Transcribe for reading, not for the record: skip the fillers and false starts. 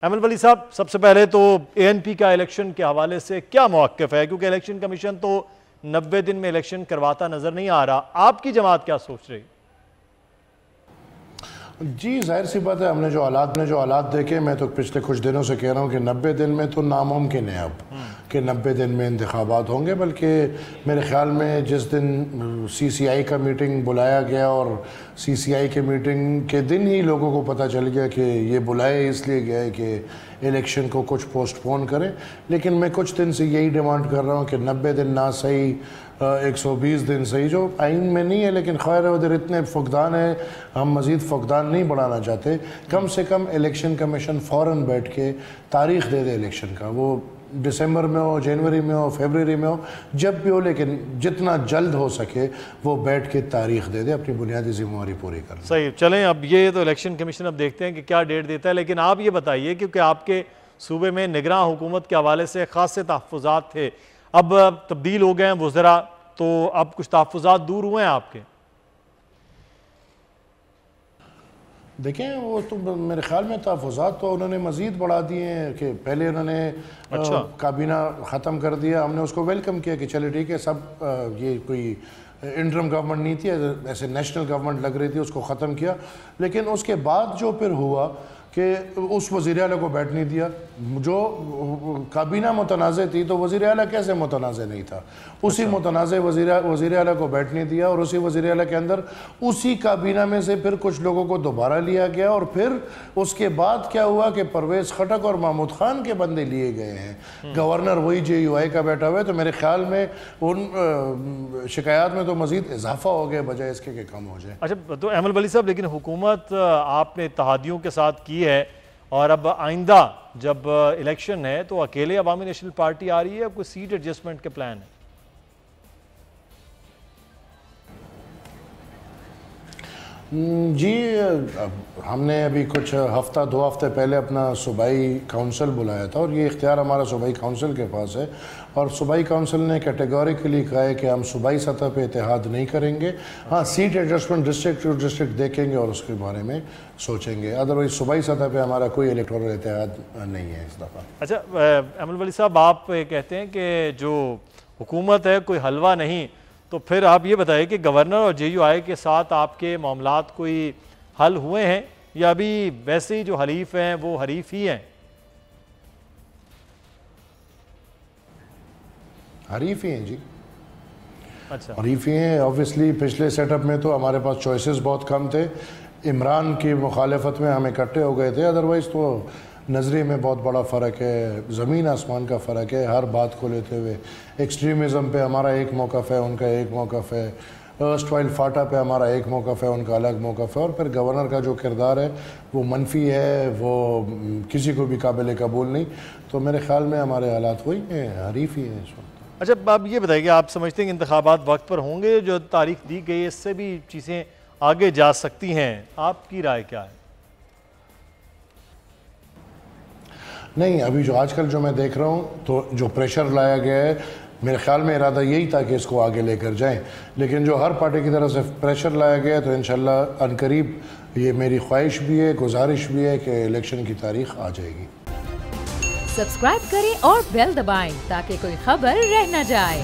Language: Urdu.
ایمن ولی صاحب، سب سے پہلے تو اے این پی کا الیکشن کے حوالے سے کیا موقف ہے؟ کیونکہ الیکشن کمیشن تو 90 دن میں الیکشن کرواتا نظر نہیں آ رہا، آپ کی جماعت کیا سوچ رہی؟ جی ظاہر سی بات ہے، ہم نے جو حالات دیکھے، میں تو پچھلے کچھ دنوں سے کہہ رہا ہوں کہ 90 دن میں تو ناممکن ہے اب کہ 90 دن میں انتخابات ہوں گے، بلکہ میرے خیال میں جس دن سی سی آئی کا میٹنگ بلایا گیا اور سی سی آئی کے میٹنگ کے دن ہی لوگوں کو پتہ چل گیا کہ یہ بلائے اس لیے گیا ہے کہ الیکشن کو کچھ پوسٹ پون کریں، لیکن میں کچھ دن سے یہی ڈیمانڈ کر رہا ہوں کہ 90 دن نہ صحیح 120 دن صحیح، جو آئین میں نہیں ہے، لیکن خیر ادھر اتنے فقدان ہیں، ہم مزید فقدان نہیں بڑھانا چاہتے، کم سے کم الیکشن کمیشن فوراً بیٹھ کے تاریخ دے دے الیکشن کا، وہ دسمبر میں ہو، جنوری میں ہو، فیبروری میں ہو، جب بھی ہو، لیکن جتنا جلد ہو سکے وہ بیٹھ کے تاریخ دے دے، اپنی بنیادی ذمہ داری پوری کر لیں۔ صحیح، چلیں اب یہ تو الیکشن کمیشن اب دیکھتے ہیں کہ کیا ڈیٹ دیتا ہے، لیکن آپ یہ بتائیے کیونکہ آپ کے صوبے میں نگراں حکومت کے حوالے سے خاصے تحفظات تھے، اب تبدیل ہو گئے ہیں وزراء، تو اب کچھ تحفظات دور ہوئے ہیں آپ کے؟ دیکھیں وہ تو میرے خیال میں تحفظات تو انہوں نے مزید بڑھا دیے ہیں کہ پہلے انہوں نے کابینہ ختم کر دیا، ہم نے اس کو ویلکم کیا کہ چلے ٹھیک ہے، سب یہ کوئی انٹرم گورنمنٹ نہیں تھی، ایسے نیشنل گورنمنٹ لگ رہی تھی، اس کو ختم کیا، لیکن اس کے بعد جو پھر ہوا کہ اس وزیر اعلیٰ کو بیٹھ نہیں دیا، جو کابینہ متنازع تھی تو وزیر اعلیٰ کیسے متنازع نہیں تھا، اسی متنازع وزیر اعلیٰ کو بیٹھ نہیں دیا، اور اسی وزیر اعلیٰ کے اندر اسی کابینہ میں سے پھر کچھ لوگوں کو دوبارہ لیا گیا، اور پھر اس کے بعد کیا ہوا کہ پرویز خٹک اور محمود خان کے بندے لیے گئے ہیں، گورنر وہی جے یو آئی کا بیٹھا ہوا ہے، تو میرے خیال میں ان شکایات میں تو مزید اضافہ ہو گیا بجائے اس کے کہ کم ہو جائے۔ اچھا تو ایمن ولی صاحب، لیکن حکومت آپ نے اتحادیوں کے ساتھ کی ہے، اور اب آئندہ جب الیکشن ہے تو اکیلے عوامی نیشنل پارٹی آ رہی ہے، کوئی سیٹ ایڈجسٹمنٹ کے پلان ہے؟ جی ہم نے ابھی کچھ ہفتہ 2 ہفتے پہلے اپنا صوبائی کونسل بلایا تھا، اور یہ اختیار ہمارا صوبائی کونسل کے پاس ہے، اور صوبائی کونسل نے کیٹیگوریکلی کہا ہے کہ ہم صوبائی سطح پہ اتحاد نہیں کریں گے، ہاں seat adjustment district to district دیکھیں گے اور اس کے بارے میں سوچیں گے، ادروائز صوبائی سطح پہ ہمارا کوئی الیکٹورل اتحاد نہیں ہے اس دفعہ۔ اچھا ایمن ولی صاحب، آپ کہتے ہیں کہ جو حکومت ہے کوئی حلوہ نہیں، تو پھر آپ یہ بتائیں کہ گورنر اور جے یو آئی کے ساتھ آپ کے معاملات کوئی حل ہوئے ہیں، یا ابھی ویسے ہی جو حلیف ہیں وہ حریف ہی ہیں؟ حریف ہی ہیں جی، اچھا حریف ہی ہیں، اوبویسلی پچھلے سیٹ اپ میں تو ہمارے پاس چوائسز بہت کم تھے، عمران کی مخالفت میں ہم اکٹھے ہو گئے تھے، ادروائز تو نظریے میں بہت بڑا فرق ہے، زمین آسمان کا فرق ہے ہر بات کو لیتے ہوئے، ایکسٹریمزم پہ ہمارا ایک موقف ہے، ان کا ایک موقف ہے، ارسٹوائل فاٹا پہ ہمارا ایک موقف ہے، ان کا الگ موقف ہے، اور پھر گورنر کا جو کردار ہے وہ منفی ہے، وہ کسی کو بھی قابل قبول نہیں، تو میرے خیال میں ہمارے حالات وہی ہیں، حریف ہی ہیں اس وقت۔ اچھا آپ یہ بتائیے کہ آپ سمجھتے ہیں کہ انتخابات وقت پر ہوں گے؟ جو تاریخ دی گئی ہے اس سے بھی چیزیں آگے جا سکتی ہیں، آپ کی رائے کیا ہے؟ نہیں، ابھی جو آج کل جو میں دیکھ رہا ہوں تو جو پریشر لایا گیا ہے، میرے خیال میں ارادہ یہی تھا کہ اس کو آگے لے کر جائیں، لیکن جو ہر پارٹی کی طرف سے پریشر لایا گیا ہے تو انشاءاللہ عنقریب یہ میری خواہش بھی ہے، گزارش بھی ہے کہ الیکشن کی تاریخ آ جائے گی۔ سبسکرائب کریں اور بیل دبائیں تاکہ کوئی خبر رہ نہ جائے۔